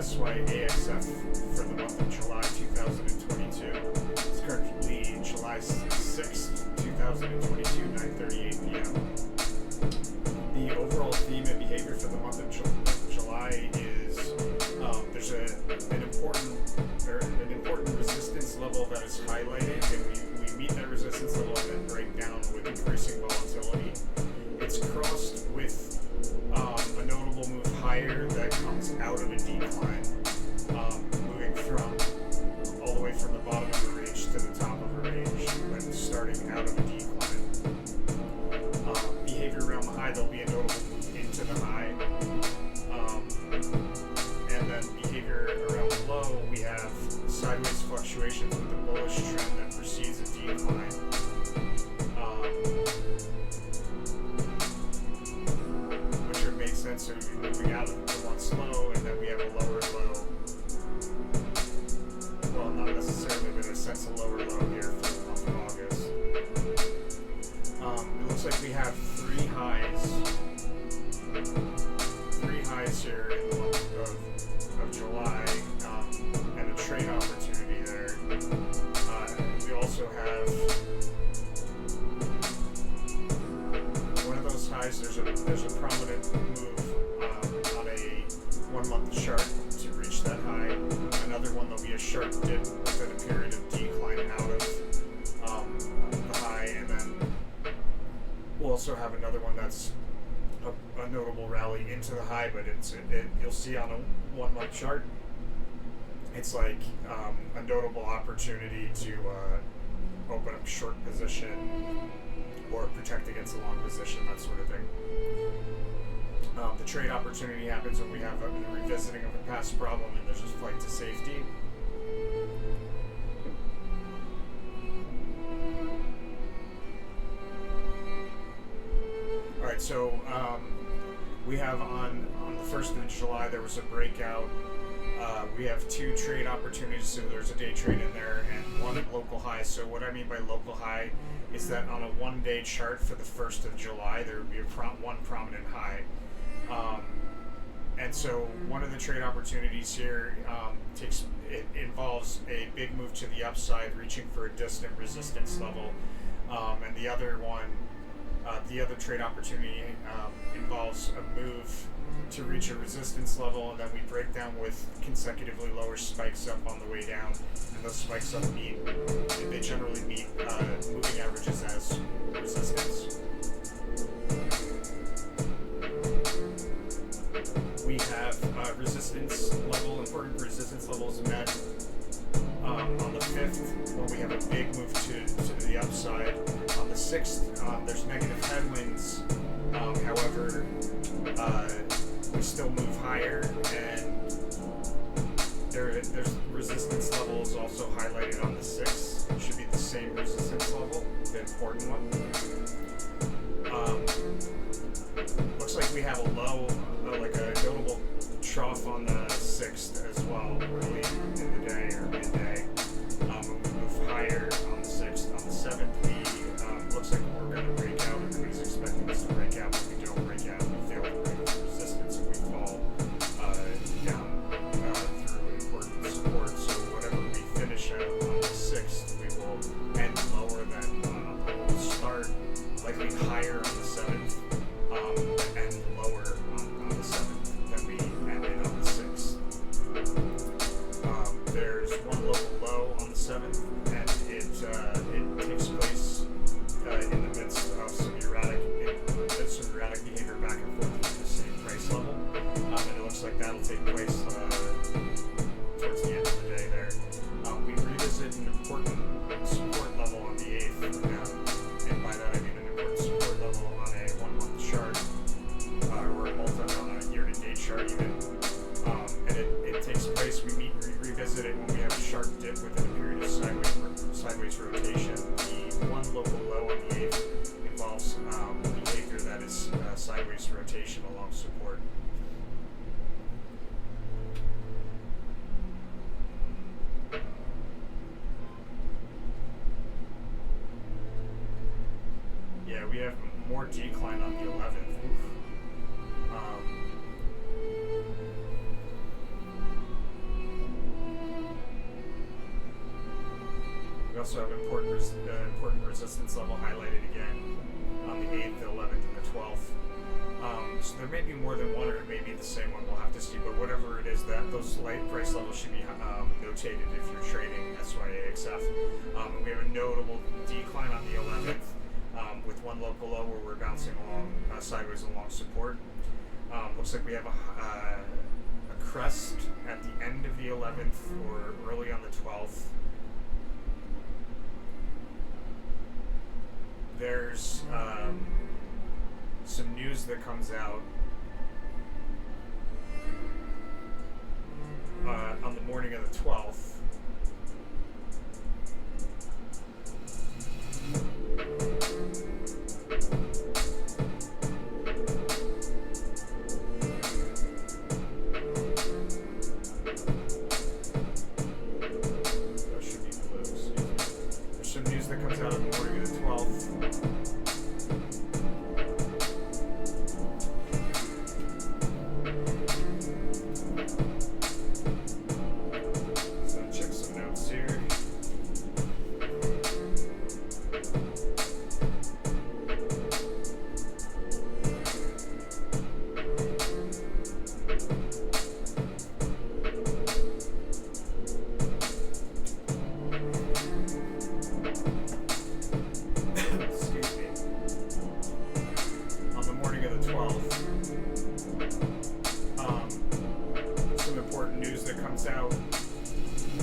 SYAXF for the month of July 2022. It's currently July 6th, 2022, 9:38 p.m. The overall theme and behavior for the month of July is there's an important resistance level that is highlighted, and we meet that resistance level and then break down with increasing volatility. It's crossed with a notable move higher that comes out of a decline, moving from all the way from the bottom of a range to the top of a range, but starting out of a decline. Behavior around the high, there'll be a notable move into the high, and then behavior around the low, we have sideways fluctuations with the bullish trend that precedes a decline. So we're moving out of the once low, and then we have a lower low. Well, not necessarily, but in a sense, a lower low here for the month of August. It looks like we have three highs here in the month of July, and a trade opportunity there. We also have one of those highs. There's a prominent move on a 1 month chart to reach that high. Another one, there'll be a sharp dip within a period of decline out of the high, and then we'll also have another one that's a notable rally into the high, but you'll see on a 1 month chart, it's like a notable opportunity to open up short position or protect against a long position, that sort of thing. The trade opportunity happens when we have a revisiting of a past problem and there's a flight to safety. Alright, so we have on the 1st of July, there was a breakout. We have two trade opportunities, so there's a day trade in there and one local high. So what I mean by local high is that on a 1 day chart for the 1st of July, there would be one prominent high. And so one of the trade opportunities here involves a big move to the upside, reaching for a distant resistance level, and the other trade opportunity involves a move to reach a resistance level, and then we break down with consecutively lower spikes up on the way down, and those spikes up they generally meet moving averages as resistance. We have important resistance levels met on the 5th, when we have a big move to the upside. On the 6th, there's negative headwinds, however, we still move higher, and there's resistance levels also highlighted on the 6th. It should be the same resistance level, the important one. Looks like we have a low, like a notable trough on the 6th as well, early in the day or midday. And we move higher on the 6th. On the 7th, looks like we're going to break out. Everybody's expecting us to break out, but we don't break out. We fail to break the resistance, and we fall down through important support. So whatever we finish out on the 6th, we will end lower than we'll start likely higher on the 7th. And lower on the 7th than we ended on the 6th. There's one local low on the 7th, and it takes place in the midst of some erratic behavior back and forth with the same price level, and it looks like that'll take place towards the end of the day there. We revisit an important support level on the 8th, and by that I mean an important support level on a 1 month chart, or on a year-to-date chart even, and it takes place, we revisit it when we have a sharp dip within a period of sideways rotation. The one local low on the 8th involves behavior that is sideways rotation along support. Yeah, we have more decline on the 11th. also have important resistance level highlighted again on the 8th, the 11th, and the 12th. So there may be more than one, or it may be the same one. We'll have to see. But whatever it is, those light price levels should be notated if you're trading SYAXF. And we have a notable decline on the 11th with one local low where we're bouncing along sideways along support. Looks like we have a crest at the end of the 11th or early on the 12th. There's some news that comes out on the morning of the 12th. That should be blue, excuse me. There's some news that comes out on the morning of the 12th.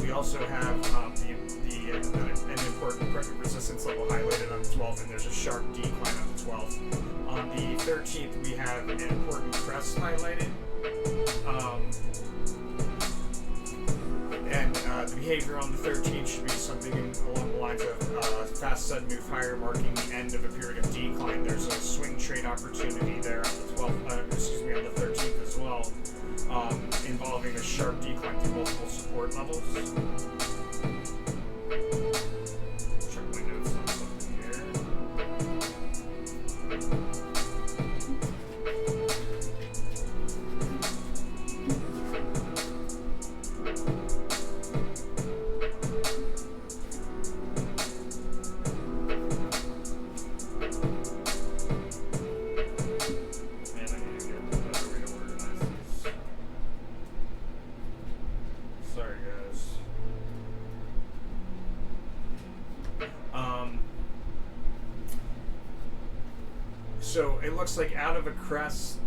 We also have an important resistance level highlighted on the 12th, and there's a sharp decline on the 12th. On the 13th, we have an important crest highlighted, and the behavior on the 13th should be something along the lines of fast sudden move higher, marking the end of a period of decline. There's a swing trade opportunity there on the 12th, on the 13th as well. Involving a sharp decline through multiple support levels. Check my notes on something here. So it looks like out of a crest,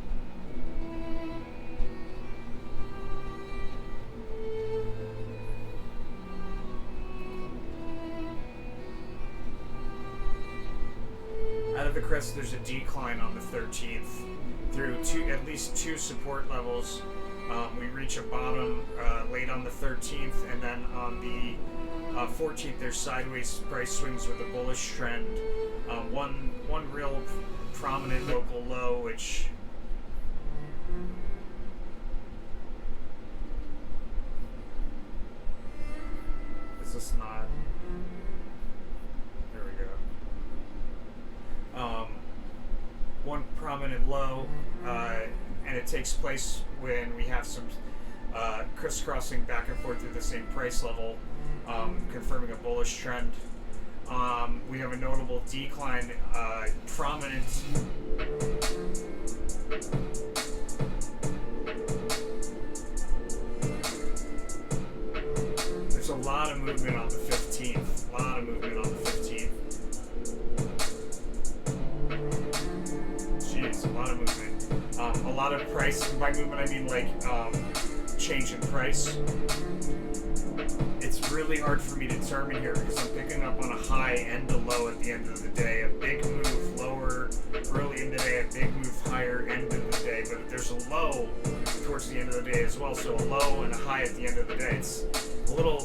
there's a decline on the 13th through at least two support levels. We reach a bottom late on the 13th, and then on the 14th there's sideways price swings with a bullish trend. One real prominent local low, which is this not? There we go. One prominent low, and it takes place when we have some crisscrossing back and forth through the same price level, confirming a bullish trend. We have a notable decline, prominent. There's a lot of movement on the 15th. Jeez, a lot of movement. A lot of price. By movement, I mean like change in price. It's really hard for me to determine here because I'm picking up on a high and a low at the end of the day. A big move lower early in the day, a big move higher end of the day. But there's a low towards the end of the day as well. So a low and a high at the end of the day. It's a little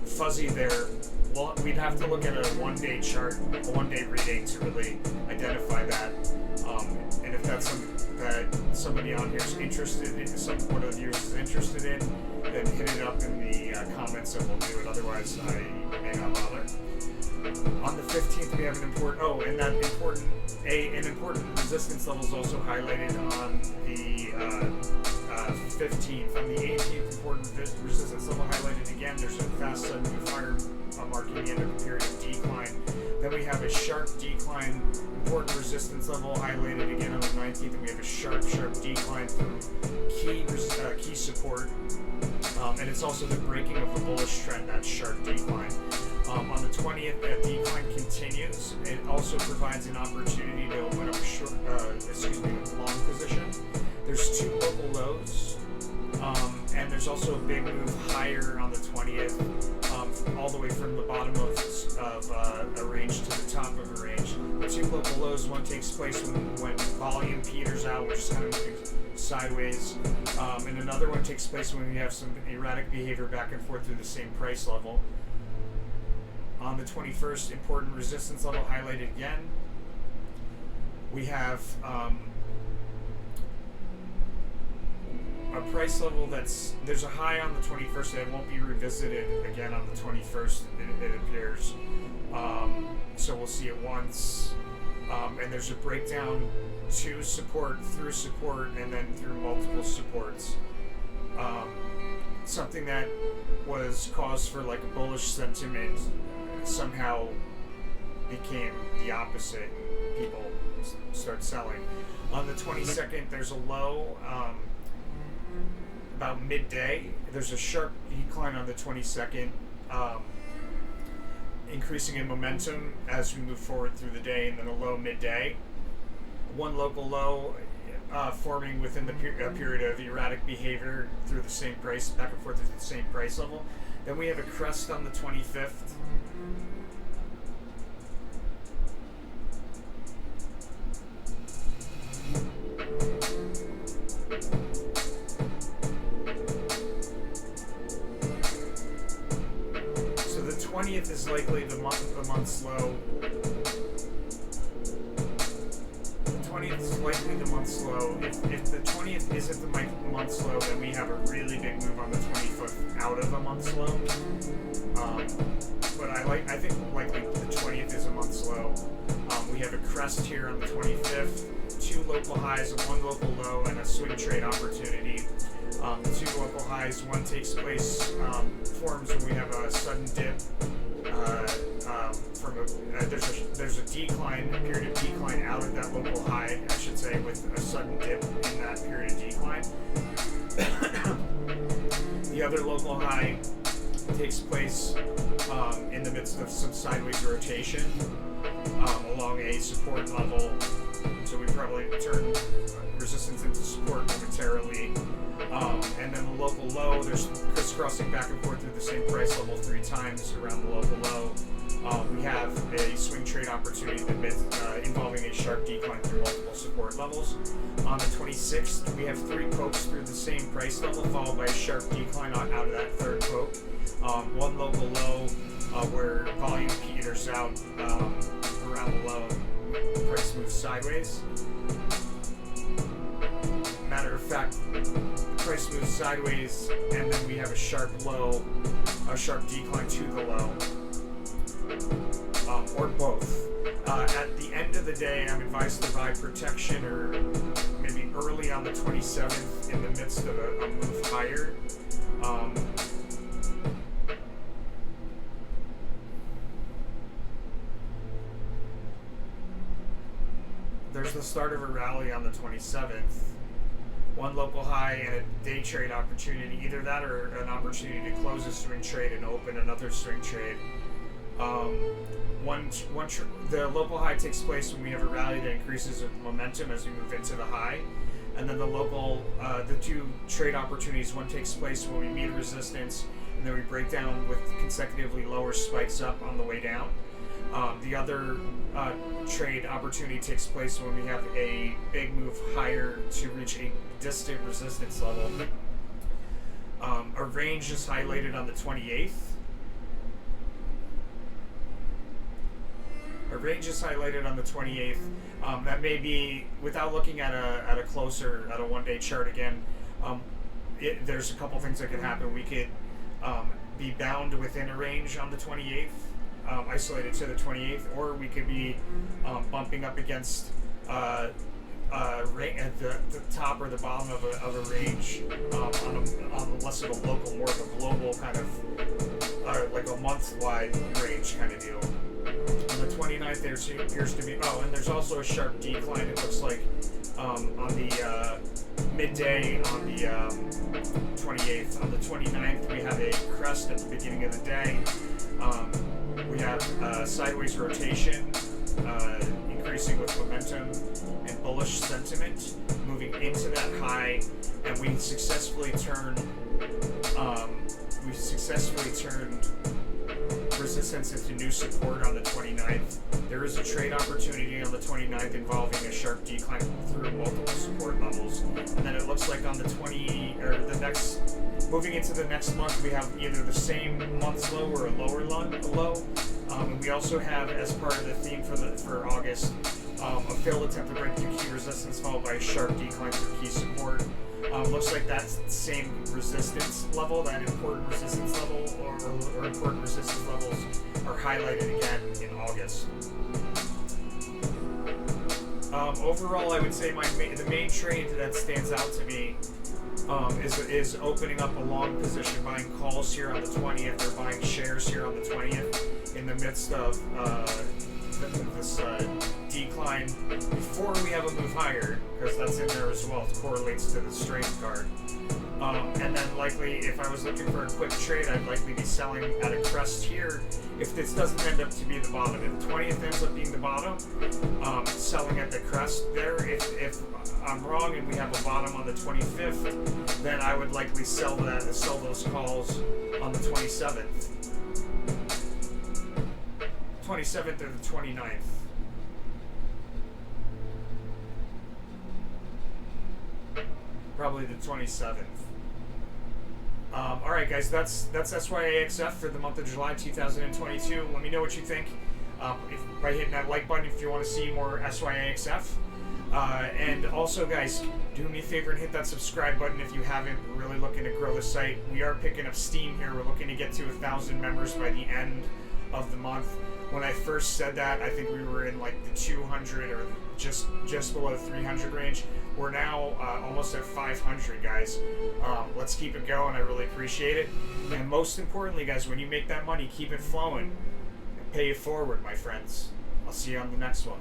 fuzzy there. Well, we'd have to look at a one-day chart, a one-day reading to really identify that. And if that's something that somebody on here is interested in, one of the viewers is interested in, then hit it up in the comments and we'll do it. Otherwise, I may not bother. On the 15th, we have an important resistance level is also highlighted on the 15th. On the 18th, important resistance level highlighted again. There's a fast sudden move higher marking the end of a period of decline. Then we have a sharp decline, important resistance level highlighted again on the 19th, and we have a sharp decline through key support. And it's also the breaking of the bullish trend, that sharp decline. On the 20th, that decline continues. It also provides an opportunity to open up a long position. There's two local lows, and there's also a big move higher on the 20th, all the way from the bottom of a range to the top of a range. The two local lows, one takes place when volume peters out, which is kind of moving sideways, and another one takes place when we have some erratic behavior back and forth through the same price level. On the 21st, important resistance level highlighted again. We have a price level there's a high on the 21st that won't be revisited again on the 21st, it appears. So we'll see it once. And there's a breakdown to support, through support, and then through multiple supports. Something that was cause for like a bullish sentiment somehow became the opposite. People start selling. On the 22nd, there's a low about midday. There's a sharp decline on the 22nd, increasing in momentum as we move forward through the day, and then a low midday. One local low forming within the period of erratic behavior through the same price, back and forth through the same price level. Then we have a crest on the 25th. So the 20th is likely the month's low. The 20th is likely the month's low. If the 20th isn't the month's low, then we have a really big move on the 25th out of a month's low. But I think likely the 20th is a month's low. We have a crest here on the 25th, two local highs, one local low, and a swing trade opportunity. The two local highs, one takes place, forms when we have a sudden dip there's a decline, a period of decline out of that local high, I should say, with a sudden dip in that period of decline. The other local high takes place in the midst of some sideways rotation along a support level. So we probably turn resistance into support momentarily. And then the local low, there's crisscrossing back and forth through the same price level 3 times around the local low. We have a swing trade opportunity involving a sharp decline through multiple support levels. On the 26th, we have 3 pokes through the same price level, followed by a sharp decline out of that third poke. One local low where volume peters out around the low, price moves sideways. Matter of fact, the price moves sideways, and then we have a sharp low, a sharp decline to the low, or both. At the end of the day, I'm advised to buy protection, or maybe early on the 27th in the midst of a move higher. There's the start of a rally on the 27th. One local high and a day trade opportunity, either that or an opportunity to close a swing trade and open another swing trade. The local high takes place when we have a rally that increases with momentum as we move into the high, and then the 2 trade opportunities, one takes place when we meet a resistance, and then we break down with consecutively lower spikes up on the way down. The other trade opportunity takes place when we have a big move higher to reach a distant resistance level. A range is highlighted on the 28th. A range is highlighted on the 28th. That may be, without looking at a one-day chart again, there's a couple things that could happen. We could be bound within a range on the 28th. Isolated to the 28th, or we could be bumping up against the top or the bottom of a range on less of a local, more of a global kind of like a month-wide range kind of deal. On the 29th, there appears to be, and there's also a sharp decline, it looks like, on the midday on the 28th. On the 29th, we have a crest at the beginning of the day. We have sideways rotation, increasing with momentum and bullish sentiment, moving into that high, and we successfully turned resistance into new support on the 29th. There is a trade opportunity on the 29th involving a sharp decline through multiple support levels, and then it looks like on the moving into the next month, we have either the same month's low or a lower low. And we also have, as part of the theme for August, a failed attempt to break through key resistance followed by a sharp decline through key support. Looks like that same resistance level, that important resistance level, or important resistance levels are highlighted again in August. Overall, I would say the main trade that stands out to me is opening up a long position, buying calls here on the 20th, or buying shares here on the 20th in the midst of this decline before we have a move higher, because that's in there as well. It correlates to the strength card. And then likely, if I was looking for a quick trade, I'd likely be selling at a crest here if this doesn't end up to be the bottom. If the 20th ends up being the bottom, selling at the crest there. If I'm wrong and we have a bottom on the 25th, then I would likely sell those calls on the 27th. 27th or the 29th. Probably the 27th. Alright guys, that's SYAXF for the month of July 2022. Let me know what you think by hitting that like button if you want to see more SYAXF. And also guys, do me a favor and hit that subscribe button if you haven't. We're really looking to grow the site. We are picking up steam here. We're looking to get to 1,000 members by the end of the month. When I first said that, I think we were in like the 200 or just below 300 range. We're now almost at 500, guys. Let's keep it going. I really appreciate it. And most importantly, guys, when you make that money, keep it flowing. Pay it forward, my friends. I'll see you on the next one.